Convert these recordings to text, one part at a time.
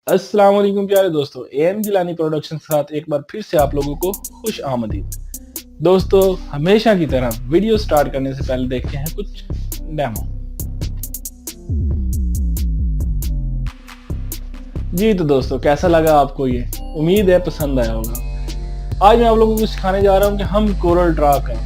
अस्सलाम वालेकुम प्यारे दोस्तों, एएम गिलानी प्रोडक्शन के साथ एक बार फिर से आप लोगों को खुश आमदीद। दोस्तों, हमेशा की तरह वीडियो स्टार्ट करने से पहले देखते हैं कुछ डेमो। जी तो दोस्तों, कैसा लगा आपको ये? उम्मीद है पसंद आया होगा। आज मैं आप लोगों को सिखाने जा रहा हूँ कि हम कोरल ड्रा का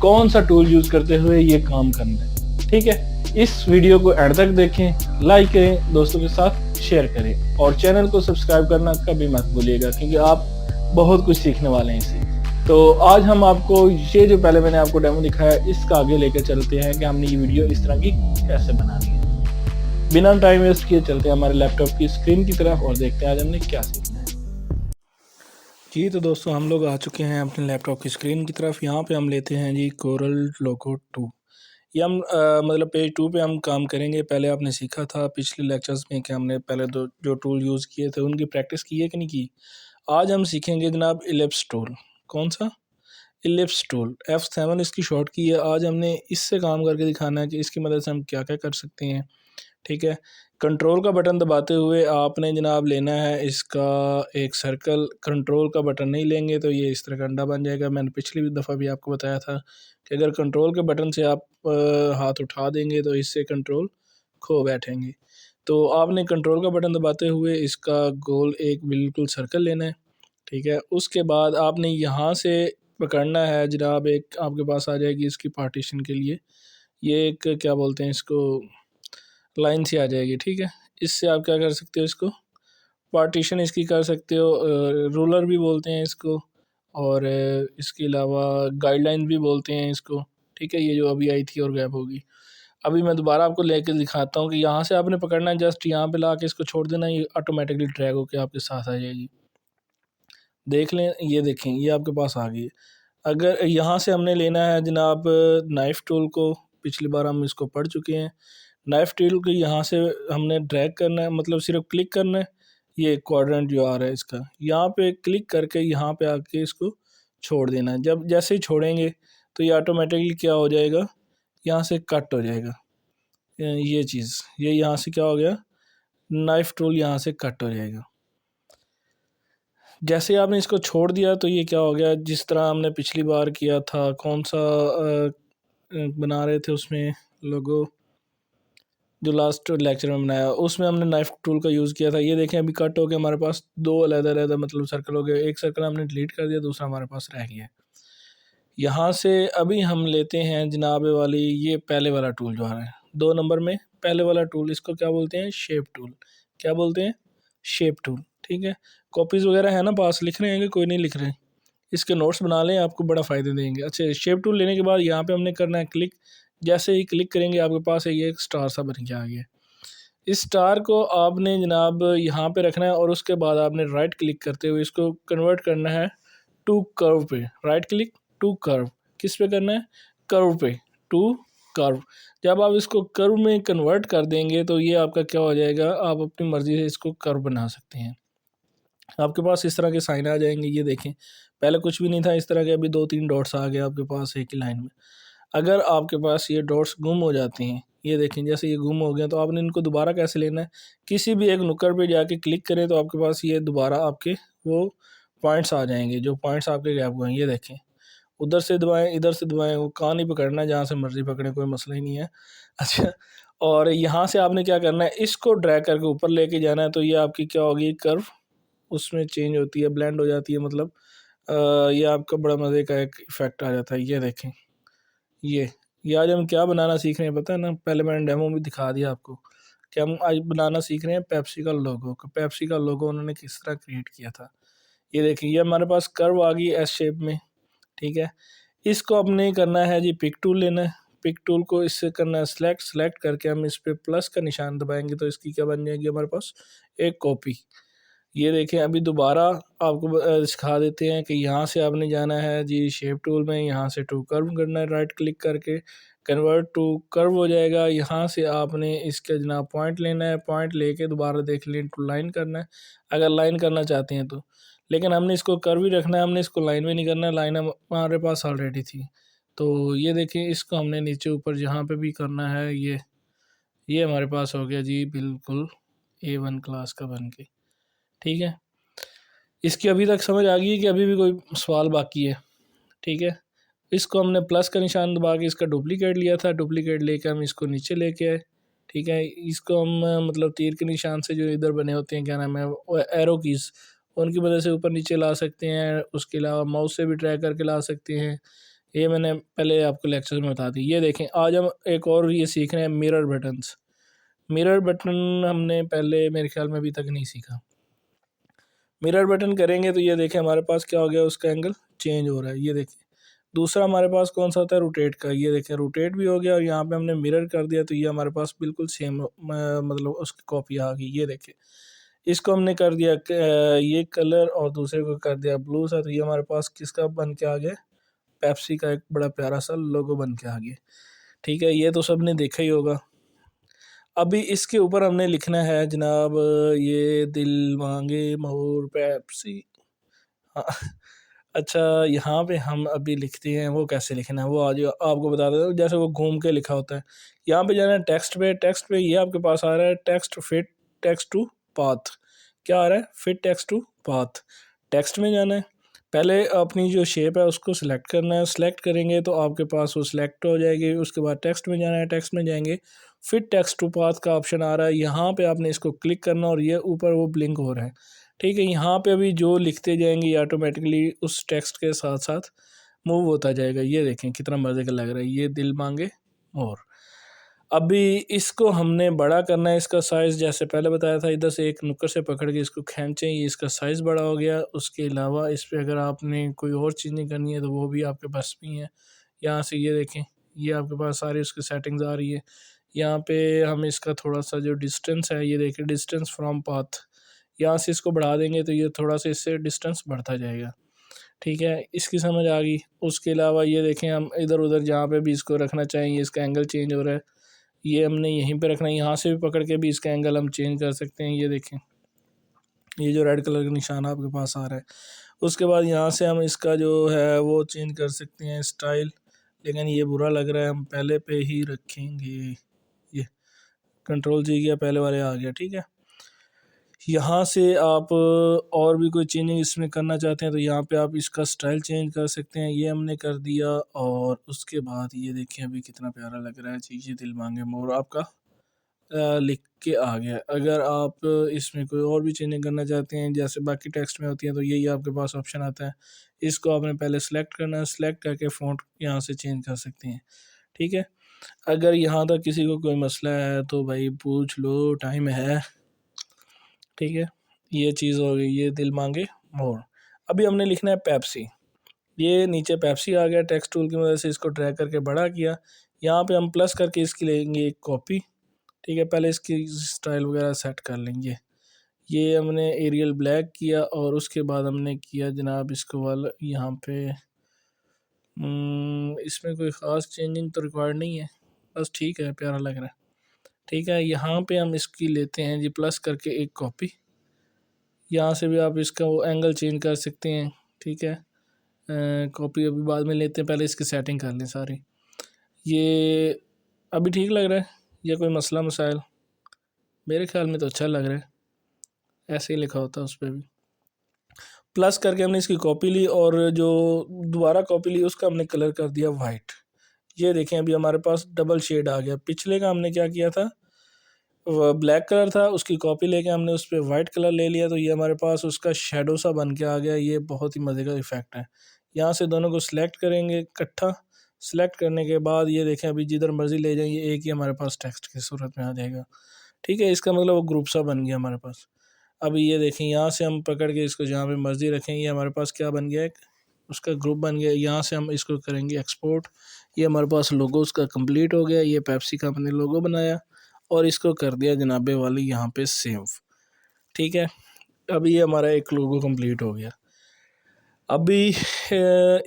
कौन सा टूल यूज करते हुए ये काम करना है। ठीक है, इस वीडियो को एंड तक देखें, लाइक करें, दोस्तों के साथ शेयर करें और चैनल को सब्सक्राइब करना कभी मत भूलिएगा, क्योंकि आप बहुत कुछ सीखने वाले हैं इससे। तो आज हम आपको ये जो पहले मैंने आपको डेमो दिखाया, इसका आगे लेकर चलते हैं कि हमने ये वीडियो इस तरह की कैसे बनानी है। बिना टाइम वेस्ट किए चलते हैं हमारे लैपटॉप की स्क्रीन की तरफ और देखते हैं आज हमने क्या सीखना है। जी तो दोस्तों, हम लोग आ चुके हैं अपने लैपटॉप की स्क्रीन की तरफ। यहाँ पे हम लेते हैं जी कोरल लोगो 2। ये हम मतलब पेज 2 पे हम काम करेंगे। पहले आपने सीखा था पिछले लेक्चर्स में कि हमने पहले जो टूल यूज़ किए थे उनकी प्रैक्टिस की है कि नहीं की। आज हम सीखेंगे जनाब इलिप्स टूल। कौन सा? इलिप्स टूल, F7 इसकी शॉर्ट की है। आज हमने इससे काम करके दिखाना है कि इसकी मदद से हम क्या क्या कर सकते हैं। ठीक है, कंट्रोल का बटन दबाते हुए आपने जनाब लेना है इसका एक सर्कल। कंट्रोल का बटन नहीं लेंगे तो ये इस तरह का अंडा बन जाएगा। मैंने पिछली दफ़ा भी आपको बताया था कि अगर कंट्रोल के बटन से आप हाथ उठा देंगे तो इससे कंट्रोल खो बैठेंगे। तो आपने कंट्रोल का बटन दबाते हुए इसका गोल एक बिल्कुल सर्कल लेना है। ठीक है, उसके बाद आपने यहाँ से पकड़ना है जनाब, एक आपके पास आ जाएगी इसकी पार्टीशन के लिए, ये एक क्या बोलते हैं इसको, लाइन सी आ जाएगी। ठीक है, इससे आप क्या कर सकते हो, इसको पार्टीशन इसकी कर सकते हो। रूलर भी बोलते हैं इसको, और इसके अलावा गाइडलाइन भी बोलते हैं इसको। ठीक है, ये जो अभी आई थी और गैप होगी। अभी मैं दोबारा आपको लेके दिखाता हूँ कि यहाँ से आपने पकड़ना है, जस्ट यहाँ पे ला के इसको छोड़ देना, ये ऑटोमेटिकली ड्रैग होकर आपके साथ आ जाएगी। देख लें, ये देखें, ये आपके पास आ गई है। अगर यहाँ से हमने लेना है जनाब नाइफ़ टूल को, पिछली बार हम इसको पढ़ चुके हैं। नाइफ़ टूल को यहाँ से हमने ड्रैग करना है, मतलब सिर्फ क्लिक करना है। ये क्वाड्रेंट जो आ रहा है इसका, यहाँ पे क्लिक करके यहाँ पे आके इसको छोड़ देना है। जब जैसे ही छोड़ेंगे तो ये ऑटोमेटिकली क्या हो जाएगा, यहाँ से कट हो जाएगा। ये चीज़, ये यहाँ से क्या हो गया, नाइफ़ टूल यहाँ से कट हो जाएगा। जैसे ही आपने इसको छोड़ दिया तो ये क्या हो गया, जिस तरह हमने पिछली बार किया था, कौन सा बना रहे थे उसमें लोगो, जो लास्ट लेक्चर में बनाया उसमें हमने नाइफ टूल का यूज़ किया था। ये देखें, अभी कट हो गया, हमारे पास दो अलग-अलग मतलब सर्कल हो गए। एक सर्कल हमने डिलीट कर दिया, दूसरा हमारे पास रह गया। यहाँ से अभी हम लेते हैं जनाब वाली, ये पहले वाला टूल जो आ रहा है 2 नंबर में, पहले वाला टूल, इसको क्या बोलते हैं, शेप टूल। क्या बोलते हैं? Shape tool. ठीक है, कॉपीज़ वगैरह है ना पास, लिख रहे हैं कि कोई नहीं लिख रहे हैं? इसके नोट्स बना लें, आपको बड़ा फ़ायदे देंगे। अच्छा, शेप टूल लेने के बाद यहाँ पे हमने करना है क्लिक। जैसे ही क्लिक करेंगे आपके पास ये एक स्टार सा बन के आ गया। इस स्टार को आपने जनाब यहाँ पे रखना है और उसके बाद आपने राइट क्लिक करते हुए इसको कन्वर्ट करना है टू कर्व पे। राइट क्लिक टू कर्व, किस पे करना है? कर्व पे, टू कर्व। जब आप इसको कर्व में कन्वर्ट कर देंगे तो ये आपका क्या हो जाएगा, आप अपनी मर्ज़ी से इसको कर्व बना सकते हैं। आपके पास इस तरह के साइन आ जाएंगे। ये देखें, पहले कुछ भी नहीं था इस तरह के, अभी 2-3 डॉट्स आ गए आपके पास एक ही लाइन में। अगर आपके पास ये डॉट्स गुम हो जाते हैं, ये देखें जैसे ये गुम हो गए, तो आपने इनको दोबारा कैसे लेना है, किसी भी एक नुक्कड़ पे जाके क्लिक करें तो आपके पास ये दोबारा आपके वो पॉइंट्स आ जाएंगे, जो पॉइंट्स आपके गैप हुए हैं। ये देखें, उधर से दबाएं, इधर से दबाएं, वो कहाँ नहीं पकड़ना है, जहाँ से मर्जी पकड़े, कोई मसला ही नहीं है। अच्छा, और यहाँ से आपने क्या करना है, इसको ड्रैग करके ऊपर लेके जाना है, तो ये आपकी क्या होगी, कर्व उसमें चेंज होती है, ब्लेंड हो जाती है, मतलब ये आपका बड़ा मज़े का एक इफ़ेक्ट आ जाता है। ये देखें, ये आज हम क्या बनाना सीख रहे हैं पता है ना, पहले मैंने डेमो में दिखा दिया आपको कि हम आज बनाना सीख रहे हैं पेप्सी का लोगो। पेप्सी का लोगो उन्होंने किस तरह क्रिएट किया था। ये देखिए, ये हमारे पास कर्व आ गई एस शेप में। ठीक है, इसको अपने करना है जी, पिक टूल लेना है। पिक टूल को इससे करना है सेलेक्ट करके हम इस पर प्लस का निशान दबाएंगे तो इसकी क्या बन जाएगी, हमारे पास एक कॉपी। ये देखें, अभी दोबारा आपको सिखा देते हैं कि यहाँ से आपने जाना है जी शेप टूल में, यहाँ से टू कर्व करना है, राइट क्लिक करके कन्वर्ट टू कर्व हो जाएगा। यहाँ से आपने इसका जनाब पॉइंट लेना है, पॉइंट लेके दोबारा देख लें टू लाइन करना है, अगर लाइन करना चाहते हैं तो। लेकिन हमने इसको कर्व ही रखना है, हमने इसको लाइन में नहीं करना है, लाइन हमारे पास ऑलरेडी थी। तो ये देखें, इसको हमने नीचे ऊपर जहाँ पे भी करना है, ये हमारे पास हो गया जी बिल्कुल A1 क्लास का बन के। ठीक है, इसकी अभी तक समझ आ गई है कि अभी भी कोई सवाल बाकी है? ठीक है, इसको हमने प्लस का निशान दबा के इसका डुप्लीकेट लिया था, डुप्लीकेट लेके हम इसको नीचे लेके आए। ठीक है, इसको हम मतलब तीर के निशान से जो इधर बने होते हैं, क्या नाम है, वो एरो कीज़, उनकी मदद से ऊपर नीचे ला सकते हैं। उसके अलावा माउस से भी ड्रैग करके ला सकते हैं। ये मैंने पहले आपको लेक्चर में बता दी। ये देखें, आज हम एक और ये सीख रहे हैं मिरर बटन्स। मिरर बटन हमने पहले मेरे ख्याल में अभी तक नहीं सीखा। मिरर बटन करेंगे तो ये देखें हमारे पास क्या हो गया, उसका एंगल चेंज हो रहा है। ये देखें, दूसरा हमारे पास कौन सा होता है, रोटेट का। ये देखें रोटेट भी हो गया, और यहाँ पे हमने मिरर कर दिया तो ये हमारे पास बिल्कुल सेम मतलब उसकी कॉपी आ गई। ये देखें, इसको हमने कर दिया ये कलर, और दूसरे को कर दिया ब्लू सा, तो ये हमारे पास किसका बन के आ गया, पेप्सी का एक बड़ा प्यारा सा लोगो बन के आ गया। ठीक है, ये तो सबने देखा ही होगा। अभी इसके ऊपर हमने लिखना है जनाब, ये दिल मांगे मोर पेप्सी। हाँ, अच्छा, यहाँ पे हम अभी लिखते हैं, वो कैसे लिखना है वो आज आपको बता देता हूँ। जैसे वो घूम के लिखा होता है, यहाँ पे जाना है टेक्स्ट पे। टेक्स्ट पे ये आपके पास आ रहा है text fit text to path. क्या आ रहा है, fit text to path. Text में जाना है, पहले अपनी जो शेप है उसको सिलेक्ट करना है। सिलेक्ट करेंगे तो आपके पास वो सिलेक्ट हो जाएगी। उसके बाद टेक्स्ट में जाना है, टेक्स्ट में जाएंगे, फिट टेक्स्ट टू पाथ का ऑप्शन आ रहा है, यहाँ पे आपने इसको क्लिक करना, और ये ऊपर वो ब्लिंक हो रहा है। ठीक है, यहाँ पे अभी जो लिखते जाएंगे ये ऑटोमेटिकली उस टेक्स्ट के साथ साथ मूव होता जाएगा। ये देखें कितना मज़े का लग रहा है, ये दिल मांगे और अभी इसको हमने बड़ा करना है। इसका साइज़ जैसे पहले बताया था, इधर से एक नुक्कड़ से पकड़ के इसको खींचें, ये इसका साइज़ बड़ा हो गया। उसके अलावा इस पर अगर आपने कोई और चीज़ नहीं करनी है तो वो भी आपके पास भी है। यहाँ से ये देखें, ये आपके पास सारी उसकी सेटिंग्स आ रही है। यहाँ पे हम इसका थोड़ा सा जो डिस्टेंस है, ये देखें डिस्टेंस फ्रॉम पाथ, यहाँ से इसको बढ़ा देंगे तो ये थोड़ा सा इससे डिस्टेंस बढ़ता जाएगा। ठीक है, इसकी समझ आ गई। उसके अलावा ये देखें, हम इधर उधर जहाँ पे भी इसको रखना चाहेंगे, इसका एंगल चेंज हो रहा है, ये हमने यहीं पे रखना है। यहाँ से भी पकड़ के भी इसका एंगल हम चेंज कर सकते हैं। ये देखें, ये जो रेड कलर का निशान आपके पास आ रहा है, उसके बाद यहाँ से हम इसका जो है वो चेंज कर सकते हैं स्टाइल। लेकिन ये बुरा लग रहा है, हम पहले पे ही रखेंगे। ये कंट्रोल जी किया, पहले वाले आ गया। ठीक है, यहाँ से आप और भी कोई चेंजिंग इसमें करना चाहते हैं तो यहाँ पे आप इसका स्टाइल चेंज कर सकते हैं। ये हमने कर दिया, और उसके बाद ये देखिए अभी कितना प्यारा लग रहा है जी, ये दिल मांगे मोर आपका लिख के आ गया। अगर आप इसमें कोई और भी चेंजिंग करना चाहते हैं जैसे बाकी टेक्स्ट में होती हैं, तो यही आपके पास ऑप्शन आता है। इसको आपने पहले सेलेक्ट करना है, सेलेक्ट करके फ़ॉन्ट यहाँ से चेंज कर सकते हैं। ठीक है, अगर यहाँ तक किसी को कोई मसला है तो भाई पूछ लो, टाइम है। ठीक है, ये चीज़ हो गई, ये दिल मांगे मोर। अभी हमने लिखना है पेप्सी। ये नीचे पेप्सी आ गया, टेक्स्ट टूल की मदद से इसको ड्रैग करके बड़ा किया। यहाँ पे हम प्लस करके इसकी लेंगे एक कॉपी। ठीक है, पहले इसकी स्टाइल वगैरह सेट कर लेंगे। ये हमने एरियल ब्लैक किया, और उसके बाद हमने किया जनाब इसको वाला यहाँ पे इसमें कोई ख़ास चेंजिंग तो रिक्वायर्ड नहीं है, बस ठीक है, प्यारा लग रहा है। ठीक है, यहाँ पे हम इसकी लेते हैं जी प्लस करके एक कॉपी। यहाँ से भी आप इसका वो एंगल चेंज कर सकते हैं। ठीक है, कॉपी अभी बाद में लेते हैं, पहले इसकी सेटिंग कर लें सारी। ये अभी ठीक लग रहा है, या कोई मसला मसाइल? मेरे ख्याल में तो अच्छा लग रहा है, ऐसे ही लिखा होता है उस पर भी। प्लस करके हमने इसकी कॉपी ली, और जो दोबारा कॉपी ली उसका हमने कलर कर दिया वाइट। ये देखें अभी हमारे पास डबल शेड आ गया। पिछले का हमने क्या किया था, ब्लैक कलर था, उसकी कॉपी लेके हमने उस पर वाइट कलर ले लिया, तो ये हमारे पास उसका शेडो सा बन के आ गया। ये बहुत ही मज़े का इफ़ेक्ट है। यहाँ से दोनों को सिलेक्ट करेंगे इकट्ठा। सिलेक्ट करने के बाद ये देखें अभी जिधर मर्ज़ी ले जाएंगे एक ही हमारे पास टेक्स्ट की सूरत में आ जाएगा। ठीक है, इसका मतलब वो ग्रुप सा बन गया हमारे पास। अभी ये देखें, यहाँ से हम पकड़ के इसको जहाँ पे मर्ज़ी रखेंगे, हमारे पास क्या बन गया, एक उसका ग्रुप बन गया। यहाँ से हम इसको करेंगे एक्सपोर्ट। ये हमारे पास लोगो उसका कंप्लीट हो गया। ये पेप्सी का हमने लोगो बनाया, और इसको कर दिया जनाबे वाली यहाँ पे सेव। ठीक है, अभी ये हमारा एक लोगो कंप्लीट हो गया। अभी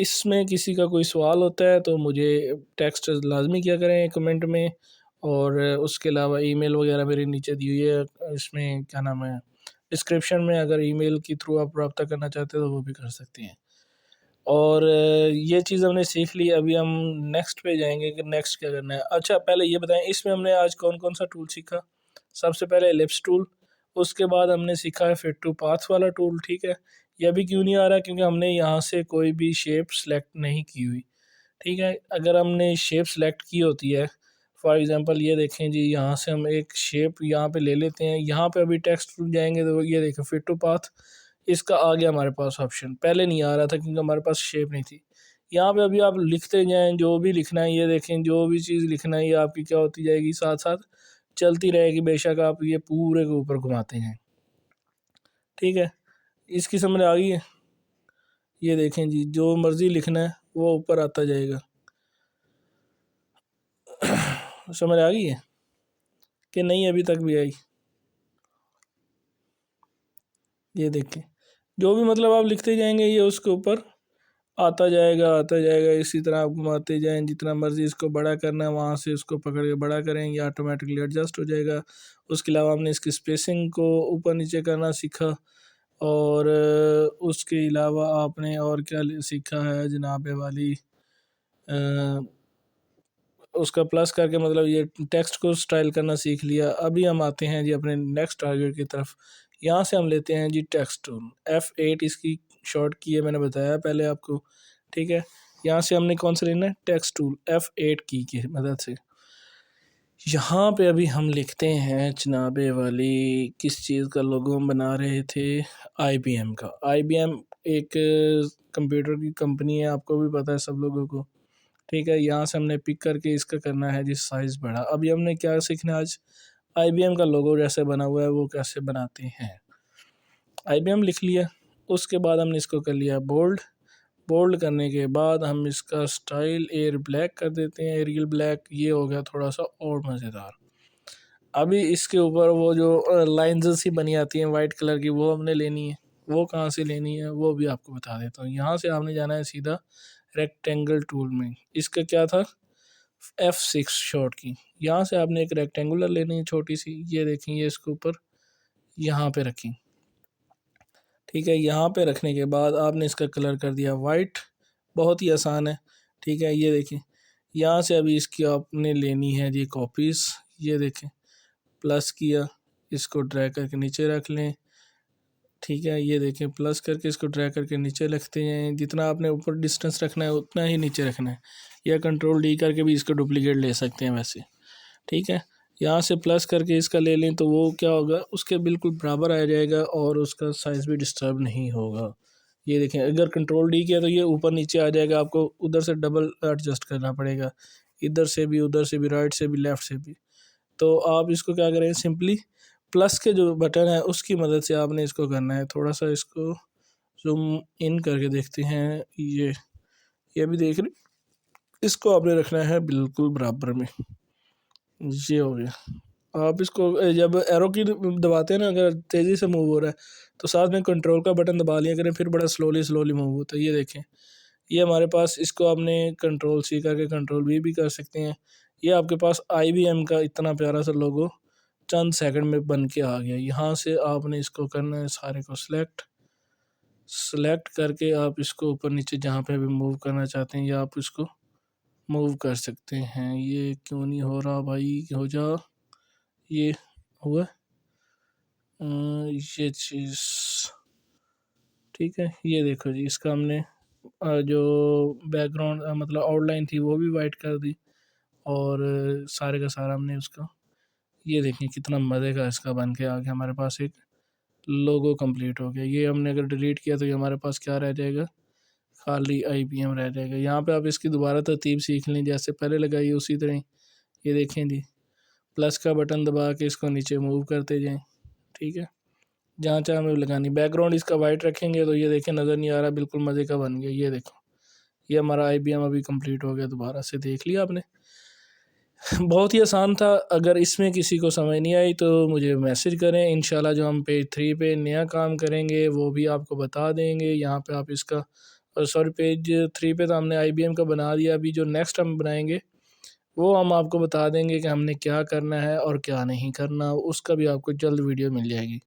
इसमें किसी का कोई सवाल होता है तो मुझे टेक्स्ट लाजमी किया करें कमेंट में, और उसके अलावा ईमेल वगैरह मेरी नीचे दी हुई है, इसमें क्या नाम है डिस्क्रिप्शन में, अगर ईमेल के थ्रू आप रब्ता करना चाहते हो तो वो भी कर सकते हैं। और ये चीज़ हमने सीख ली। अभी हम नेक्स्ट पे जाएंगे कि नेक्स्ट क्या करना है। अच्छा, पहले ये बताएं इसमें हमने आज कौन कौन सा टूल सीखा। सबसे पहले एलिप्स टूल, उसके बाद हमने सीखा है फिट टू पाथ वाला टूल, ठीक है। यह भी क्यों नहीं आ रहा, क्योंकि हमने यहाँ से कोई भी शेप सेलेक्ट नहीं की हुई, ठीक है। अगर हमने शेप सेलेक्ट की होती है, फॉर एग्जांपल ये देखें जी, यहाँ से हम एक शेप यहाँ पे ले लेते हैं, यहाँ पे अभी टेक्स्ट जाएंगे तो ये देखें फिट टू पाथ, इसका आ गया हमारे पास ऑप्शन, पहले नहीं आ रहा था क्योंकि हमारे पास शेप नहीं थी। यहाँ पे अभी आप लिखते जाएं, जो भी लिखना है ये देखें, जो भी चीज़ लिखना है ये आपकी क्या होती जाएगी, साथ साथ चलती रहेगी, बेशक आप ये पूरे के ऊपर घुमाते हैं, ठीक है। इसकी समझ आ गई है। ये देखें जी, जो मर्ज़ी लिखना है वो ऊपर आता जाएगा। समझ आ गई है कि नहीं, अभी तक भी आई? ये देखें, जो भी मतलब आप लिखते जाएंगे ये उसके ऊपर आता जाएगा, आता जाएगा। इसी तरह आप घुमाते जाएं, जितना मर्ज़ी इसको बड़ा करना है वहाँ से उसको पकड़ के बड़ा करें, ये ऑटोमेटिकली एडजस्ट हो जाएगा। उसके अलावा हमने इसकी स्पेसिंग को ऊपर नीचे करना सीखा, और उसके अलावा आपने और क्या सीखा है जनाब वाली, उसका प्लस करके मतलब ये टेक्स्ट को स्टाइल करना सीख लिया। अभी हम आते हैं जी अपने नेक्स्ट टारगेट की तरफ। यहाँ से हम लेते हैं जी टेक्स्ट टूल, F8 इसकी शॉर्ट की है, मैंने बताया पहले आपको, ठीक है। यहाँ से हमने कौन सा लेना है, टेक्स्ट टूल, F8 की मदद से। यहाँ पे अभी हम लिखते हैं जनाबे वाली, किस चीज़ का लोगो हम बना रहे थे, IBM का। IBM एक कंप्यूटर की कंपनी है, आपको भी पता है सब लोगों को, ठीक है। यहाँ से हमने पिक करके इसका करना है जी साइज़ बड़ा। अभी हमने क्या सीखना है आज, IBM का लोगो जैसे बना हुआ है वो कैसे बनाते हैं। IBM लिख लिया, उसके बाद हमने इसको कर लिया बोल्ड। बोल्ड करने के बाद हम इसका स्टाइल एयर ब्लैक कर देते हैं, एरियल ब्लैक, ये हो गया थोड़ा सा और मज़ेदार। अभी इसके ऊपर वो जो लाइन्स सी बनी आती हैं वाइट कलर की, वो हमने लेनी है। वो कहाँ से लेनी है वो भी आपको बता देता हूँ। यहाँ से आपने जाना है सीधा रेक्टेंगल टूल में, इसका क्या था, F6 शॉर्ट की। यहाँ से आपने एक रेक्टेंगुलर लेनी है छोटी सी, ये देखें, ये इसके ऊपर यहाँ पे रखी, ठीक है। यहाँ पे रखने के बाद आपने इसका कलर कर दिया वाइट, बहुत ही आसान है, ठीक है। ये देखें, यहाँ से अभी इसकी आपने लेनी है जी कॉपीज़, ये देखें, प्लस किया, इसको ड्रैग करके नीचे रख लें, ठीक है। ये देखें, प्लस करके इसको ड्रैग करके नीचे रखते हैं, जितना आपने ऊपर डिस्टेंस रखना है उतना ही नीचे रखना है, या कंट्रोल D करके भी इसका डुप्लीकेट ले सकते हैं वैसे, ठीक है। यहाँ से प्लस करके इसका ले लें तो वो क्या होगा, उसके बिल्कुल बराबर आ जाएगा और उसका साइज़ भी डिस्टर्ब नहीं होगा। ये देखें, अगर कंट्रोल D किया तो ये ऊपर नीचे आ जाएगा, आपको उधर से डबल एडजस्ट करना पड़ेगा, इधर से भी, उधर से भी, राइट से भी, लेफ़्ट से भी। तो आप इसको क्या करें, सिंपली प्लस के जो बटन है उसकी मदद से आपने इसको करना है। थोड़ा सा इसको जूम इन करके देखते हैं, ये भी देख रहे, इसको आपने रखना है बिल्कुल बराबर में, ये हो गया। आप इसको जब एरो की दबाते हैं ना, अगर तेज़ी से मूव हो रहा है तो साथ में कंट्रोल का बटन दबा लिया करें, फिर बड़ा स्लोली स्लोली मूव होता है। ये देखें, ये हमारे पास, इसको आपने कंट्रोल C करके कंट्रोल V भी कर सकते हैं। ये आपके पास IBM का इतना प्यारा सा लोगो चंद सेकंड में बन के आ गया। यहाँ से आपने इसको करना है सारे को सेलेक्ट करके आप इसको ऊपर नीचे जहाँ पे भी मूव करना चाहते हैं या आप इसको मूव कर सकते हैं। ये क्यों नहीं हो रहा भाई, हो जा, ये हुआ, ये चीज़, ठीक है। ये देखो जी, इसका हमने जो बैकग्राउंड मतलब आउटलाइन थी वो भी वाइट कर दी, और सारे का सारा हमने उसका, ये देखें कितना मज़े का इसका बन के आ गया, हमारे पास एक लोगो कंप्लीट हो गया। ये हमने अगर डिलीट किया तो ये हमारे पास क्या रह जाएगा, खाली IBM रह जाएगा। यहाँ पे आप इसकी दोबारा तरतीब सीख लें, जैसे पहले लगाई उसी तरह। ये देखें जी, प्लस का बटन दबा के इसको नीचे मूव करते जाएं, ठीक है, जहाँ चाहे हमें लगानी। बैकग्राउंड इसका वाइट रखेंगे तो ये देखें नज़र नहीं आ रहा, बिल्कुल मज़े का बन गया। ये देखो, ये हमारा IBM अभी कंप्लीट हो गया, दोबारा से देख लिया आपने। बहुत ही आसान था। अगर इसमें किसी को समझ नहीं आई तो मुझे मैसेज करें, इंशाल्लाह जो हम पेज 3 पे नया काम करेंगे वो भी आपको बता देंगे। यहाँ पे आप इसका, सॉरी, पेज 3 पे तो हमने IBM का बना दिया, अभी जो नेक्स्ट हम बनाएंगे वो हम आपको बता देंगे कि हमने क्या करना है और क्या नहीं करना, उसका भी आपको जल्द वीडियो मिल जाएगी।